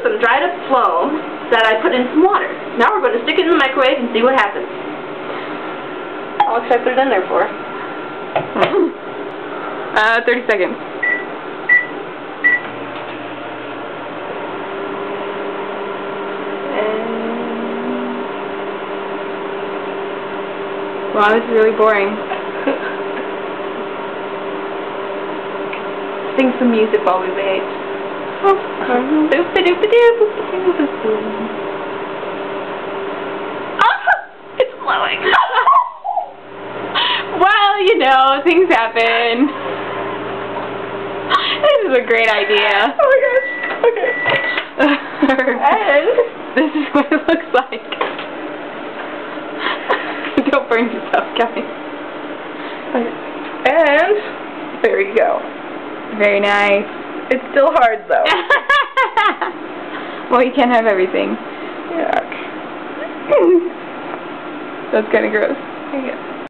some dried up Floam that I put in some water. Now we're going to stick it in the microwave and see what happens. How long should I put it in there for? 30 seconds. Wow, this is really boring. Sing some music while we wait. It's blowing. Well, you know, things happen. This is a great idea. Oh my gosh. Okay. And this is what it looks like. Don't burn yourself, guys. Okay. And there you go. Very nice. It's still hard though. Well, you can't have everything. Yuck. That's kind of gross. Yeah.